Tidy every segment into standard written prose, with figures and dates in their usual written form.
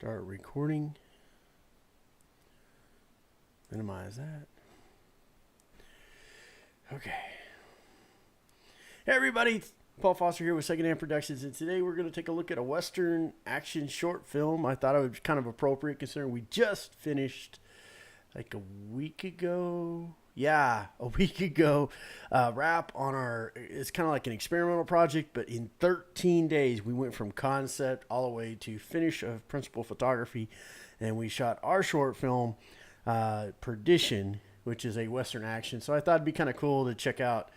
Start recording. Minimize that. Okay. Hey everybody, Paul Foster here with Secondhand Productions, and today we're going to take a look at a Western action short film. I thought it was kind of appropriate considering we just finished like a week ago. Yeah, a week ago. Wrap on our, it's kind of like an experimental project, but in 13 days we went from concept all the way to finish of principal photography, and we shot our short film, Perdition, which is a Western action. So I thought it'd be kind of cool to check out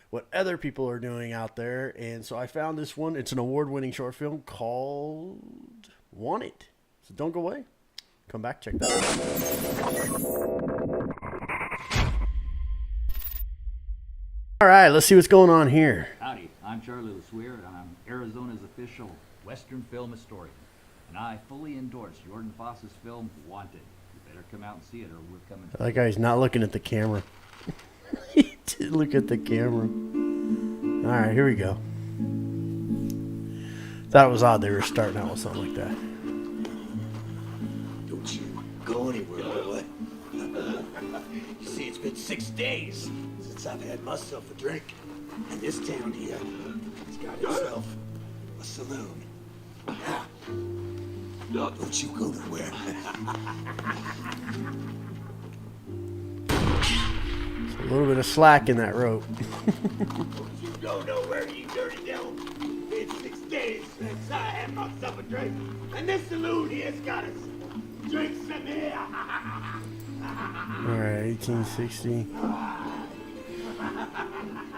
what other people are doing out there. And so I found this one. It's an award-winning short film called Wanted. So don't go away. Come back, check that out. All right, let's see what's going on here. Howdy, I'm Charlie LeSueur, and I'm Arizona's official Western film historian. And I fully endorse Jordan Foss's film, Wanted. You better come out and see it, or we're coming. That guy's not looking at the camera. He did look at the camera. All right, here we go. Thought it was odd they were starting out with something like that. Don't you go anywhere, boy. You see, it's been 6 days since I've had myself a drink. And this town here has got itself a saloon. Yeah. Don't you go nowhere. A little bit of slack in that rope. Don't you go nowhere, you dirty devil. It's 6 days since I had myself a drink. And this saloon here's got us drinks in here. All right, 1860.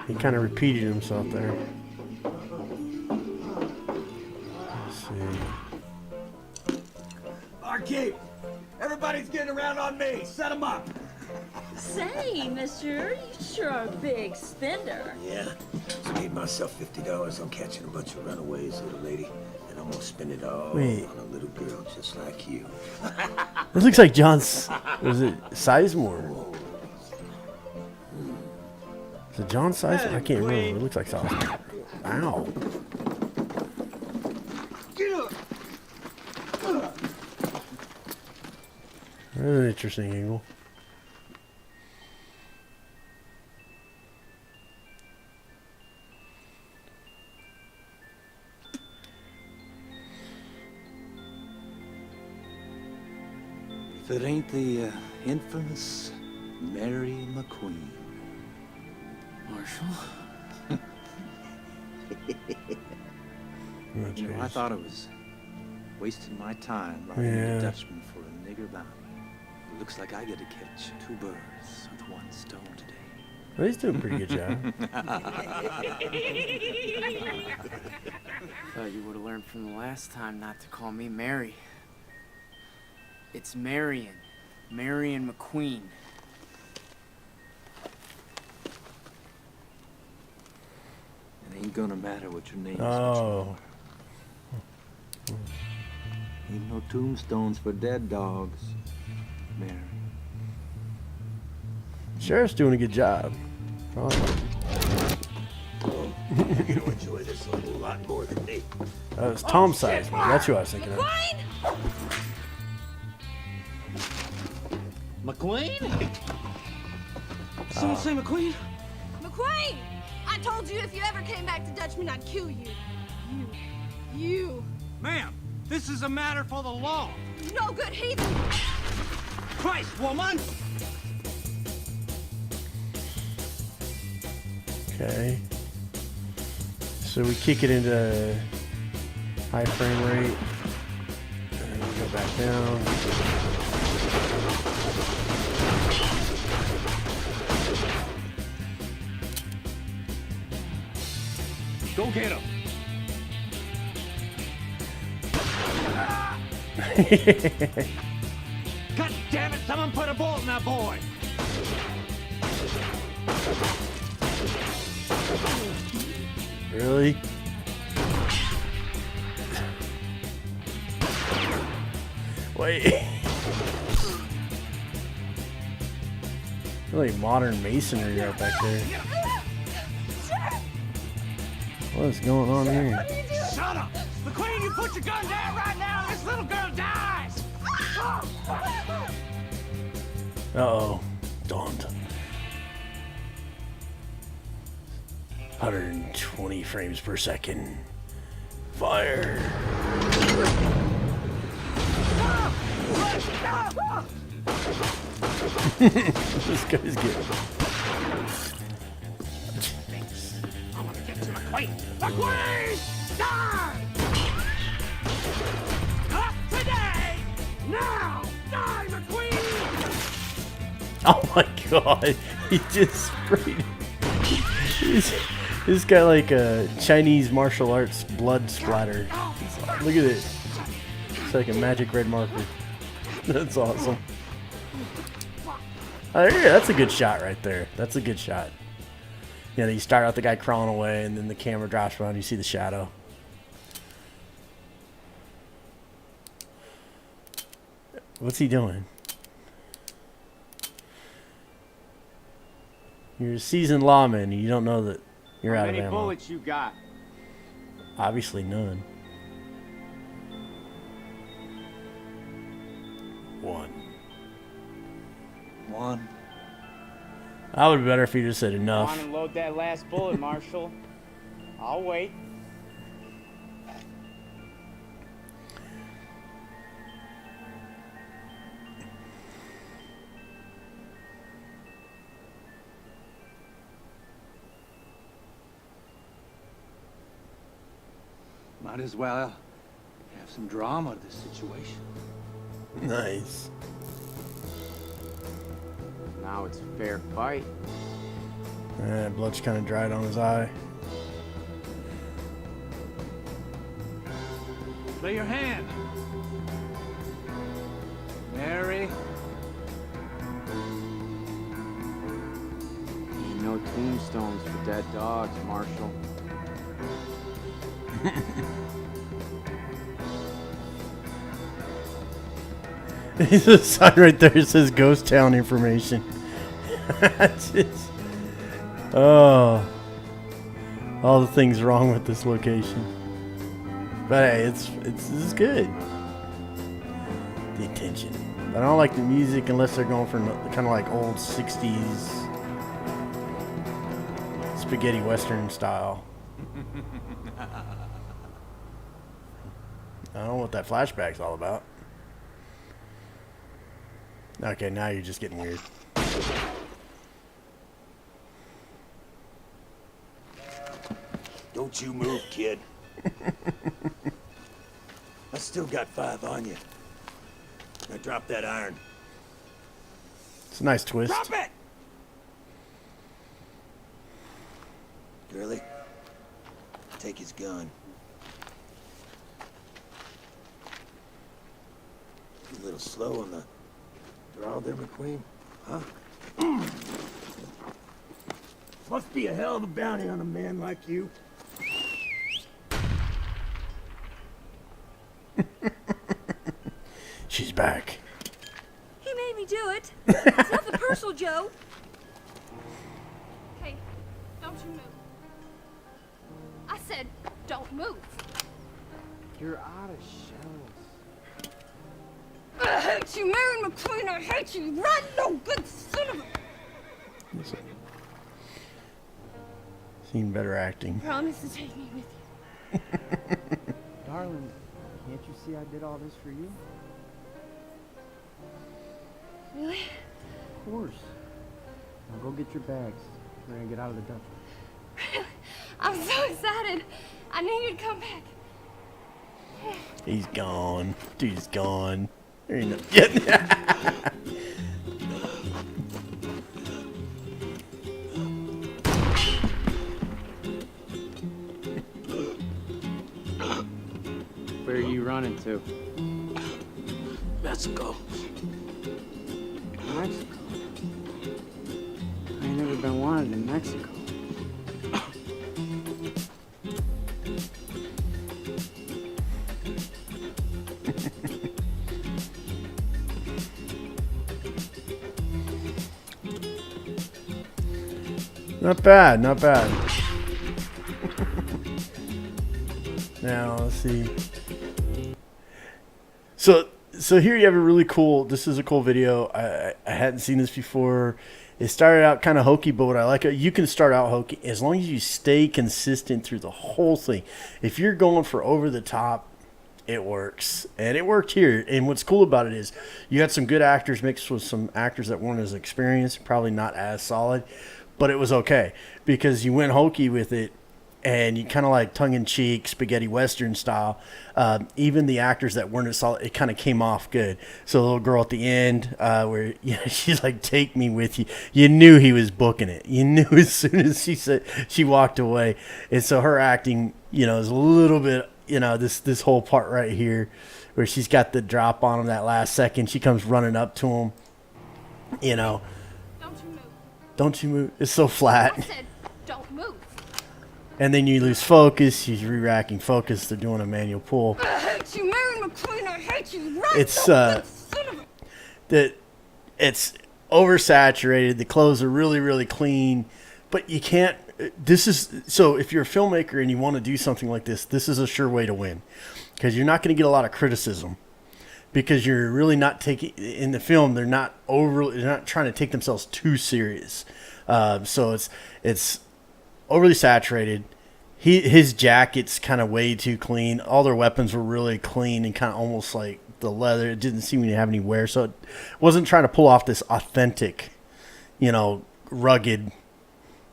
He kind of repeated himself there. Let's see. Arcade, everybody's getting around on me. Set them up. Say, mister, you sure are a big spender. Yeah, just made myself $50 on catching a bunch of runaways, little lady. And I'm gonna spend it all on a little girl just like you. This looks like John's. Was it Sizemore? Is it John Sizemore? I can't remember. It looks like Sizemore. Ow. Get up. That's an interesting angle. If it ain't the infamous Mary McQueen. Marshall? Oh, You know, I thought I was wasting my time riding Yeah. a Dutchman for a nigger bounty. It looks like I get to catch 2 birds with 1 stone today. Well, he's doing a pretty good job. Thought you would have learned from the last time not to call me Mary. It's Marion. Marion McQueen. It ain't gonna matter what your name is. Oh. Ain't no tombstones for dead dogs, Mary. Sheriff's doing a good job. Oh. You're gonna enjoy this a whole lot more than me. That was Tom Sizemore. That's who I was thinking of. McQueen? McQueen? Someone say McQueen? McQueen! I told you if you ever came back to Dutchman, I'd kill you. You. Ma'am, this is a matter for the law. No good heathen. Christ, woman! Okay. So we kick it into high frame rate. And we go back down. Go get him. God damn it, someone put a bullet in that boy. Really? Wait. Really modern masonry right back there. What is going on here? Shut up! McQueen, you put your gun down right now, this little girl dies! Uh-oh. Dawned. 120 frames per second. Fire. This guy's good. I want to get to McQueen. McQueen! Die! Not today! Now! Die, McQueen! Oh my god. He just sprayed. This guy like a Chinese martial arts blood splatter. Look at it. It's like a magic red marker. That's awesome. Oh, yeah, that's a good shot right there. That's a good shot. You know, you start out the guy crawling away, and then the camera drops around, and you see the shadow. What's he doing? You're a seasoned lawman, and you don't know that you're out of How many ammo. bullets you got? Obviously none. One. That would be better if you just said Go enough. on and load that last bullet, Marshal. I'll wait. Might as well have some drama to this situation. Nice. Now it's a fair fight. Blood's kind of dried on his eye. Lay your hand. Mary. Ain't no tombstones for dead dogs, Marshal. There's a sign right there that says Ghost Town information. Just, oh, all the things wrong with this location. But hey, this is good. The attention. I don't like the music unless they're going for kind of like old 60s spaghetti western style. I don't know what that flashback's all about. Okay, now you're just getting weird. Don't you move, kid. I still got 5 on you. Now drop that iron. It's a nice twist. Drop it! Girlie, take his gun. You a little slow on the draw there, McQueen, huh? Must be a hell of a bounty on a man like you. She's back. He made me do it. It's nothing personal, Joe. Hey, don't you move. I said, don't move. You're out of shells. I hate you, Mary McQueen. I hate you. Run, no good son of a... Seen better acting. Promise to take me with you. Darling, can't you see I did all this for you? Really? Of course. Now go get your bags. We're gonna get out of the duffel. I'm so excited. I knew you'd come back. He's gone. Dude's gone. There ain't no getting. Where are you running to? Mexico. Mexico? I ain't never been wanted in Mexico. Not bad, not bad. Now, let's see. So, So here you have a really cool. This is a cool video. I hadn't seen this before. It started out kind of hokey, but what I like, you can start out hokey as long as you stay consistent through the whole thing. If you're going for over the top, it works, and it worked here. And what's cool about it is you had some good actors mixed with some actors that weren't as experienced, probably not as solid, but it was okay because you went hokey with it. And you kind of like tongue-in-cheek, spaghetti western style. Even the actors that weren't as solid, it kind of came off good. So the little girl at the end, where she's like, "Take me with you." You knew he was booking it. You knew as soon as she said she walked away. And so her acting, is a little bit, this whole part right here, where she's got the drop on him that last second. She comes running up to him. Don't you move. Don't you move? It's so flat. I said, don't move. And then you lose focus. She's re-racking focus. They're doing a manual pull. I hate you, Mary McQueen. I hate you. Right It's son of a... that it's oversaturated. The clothes are really, really clean, but you can't. This is so. If you're a filmmaker and you want to do something like this is a sure way to win, because you're not going to get a lot of criticism, because you're really not taking in the film. They're not trying to take themselves too serious. So it's overly saturated. His jacket's kind of way too clean. All their weapons were really clean and kind of almost like the leather. It didn't seem to have any wear, so it wasn't trying to pull off this authentic, rugged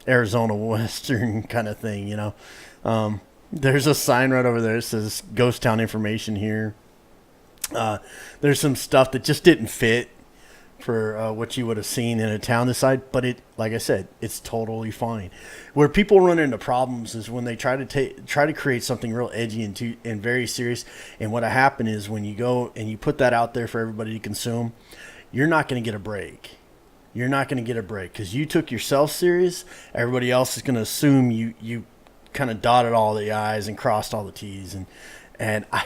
Arizona Western kind of thing. There's a sign right over there that says Ghost Town information here. There's some stuff that just didn't fit for what you would have seen in a town this side, but like I said, it's totally fine. Where people run into problems is when they try to create something real edgy and very serious. And what happened is when you go and you put that out there for everybody to consume, you're not going to get a break. You're not going to get a break because you took yourself serious. Everybody else is going to assume you kind of dotted all the I's and crossed all the T's. And I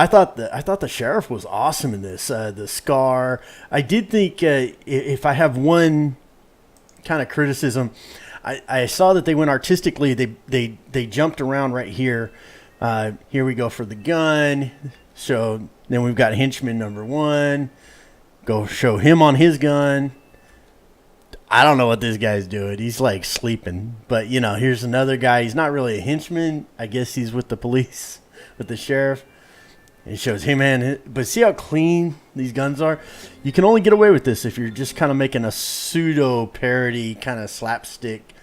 thought the sheriff was awesome in this. The scar. I did think if I have one kind of criticism, I saw that they went artistically. They jumped around right here. Here we go for the gun. So then we've got henchman number 1. Go show him on his gun. I don't know what this guy's doing. He's like sleeping. But, here's another guy. He's not really a henchman. I guess he's with the police, with the sheriff. It shows him but see how clean these guns are? You can only get away with this if you're just kind of making a pseudo parody kind of slapstick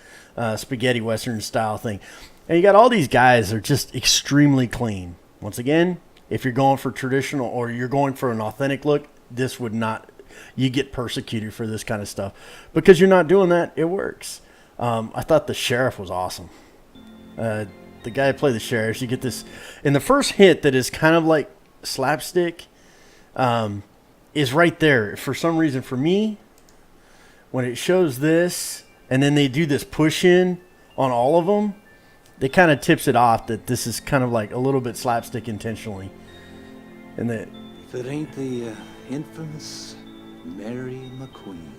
spaghetti western style thing. And you got all these guys that are just extremely clean. Once again, if you're going for traditional or you're going for an authentic look, this would not, you get persecuted for this kind of stuff. Because you're not doing that, it works. I thought the sheriff was awesome. The guy who played the sheriff, you get this, in the first hit that is kind of like slapstick, is right there. For some reason, for me, when it shows this, and then they do this push in on all of them, it kind of tips it off that this is kind of like a little bit slapstick intentionally. And that If it ain't the infamous Mary McQueen.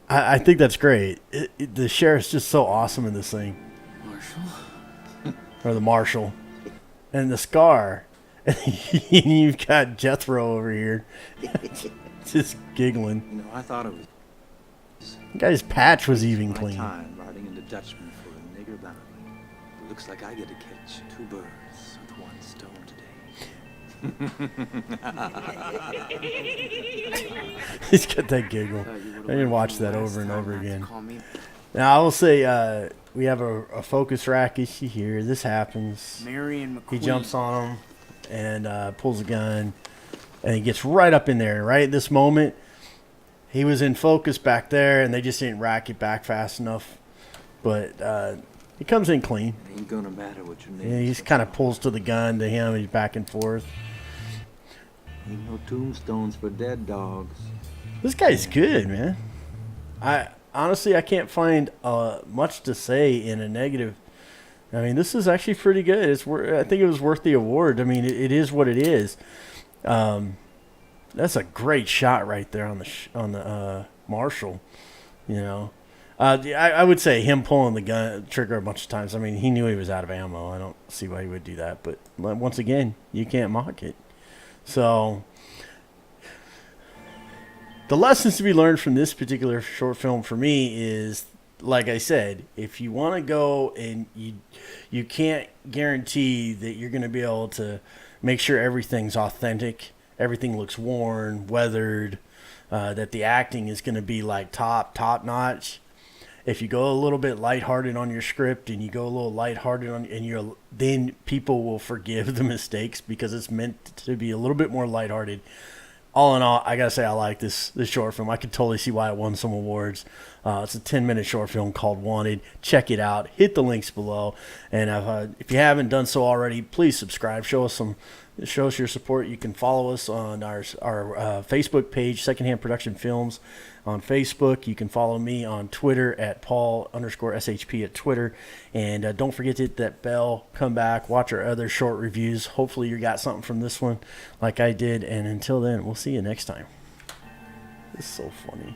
I think that's great. The sheriff's just so awesome in this thing. Marshall? Or the marshal. And the scar. And you've got Jethro over here. Just giggling. I thought it was The guy's patch was even my clean. time riding into Dutchman for a nigger bounty. It looks like I get to catch 2 birds with 1 stone today. He's got that giggle. I didn't watch that over and over again. Now, I will say we have a focus rack issue here. This happens. Marion McQueen. He jumps on him and pulls a gun. And he gets right up in there. Right at this moment, he was in focus back there, and they just didn't rack it back fast enough. But he comes in clean. It ain't gonna matter what your name Yeah, he is. just kind of pulls to the gun to him. He's back and forth. Ain't no tombstones for dead dogs. This guy's good, man. Honestly, I can't find much to say in a negative. I mean, this is actually pretty good. I think it was worth the award. I mean, it is what it is. That's a great shot right there on the Marshall. I would say him pulling the gun trigger a bunch of times. I mean, he knew he was out of ammo. I don't see why he would do that. But once again, you can't mock it. So the lessons to be learned from this particular short film for me is, like I said, if you want to go and you can't guarantee that you're going to be able to make sure everything's authentic, everything looks worn, weathered, that the acting is going to be like top notch. If you go a little bit lighthearted on your script and you go a little lighthearted on, and then people will forgive the mistakes because it's meant to be a little bit more lighthearted. All in all, I gotta say I like this short film. I could totally see why it won some awards. It's a 10-minute short film called Wanted. Check it out. Hit the links below, and if you haven't done so already, please subscribe. Show us your support. You can follow us on our Facebook page, Secondhand Production Films, on Facebook. You can follow me on Twitter at Paul_SHP at Twitter. And don't forget to hit that bell. Come back. Watch our other short reviews. Hopefully you got something from this one like I did. And until then, we'll see you next time. This is so funny.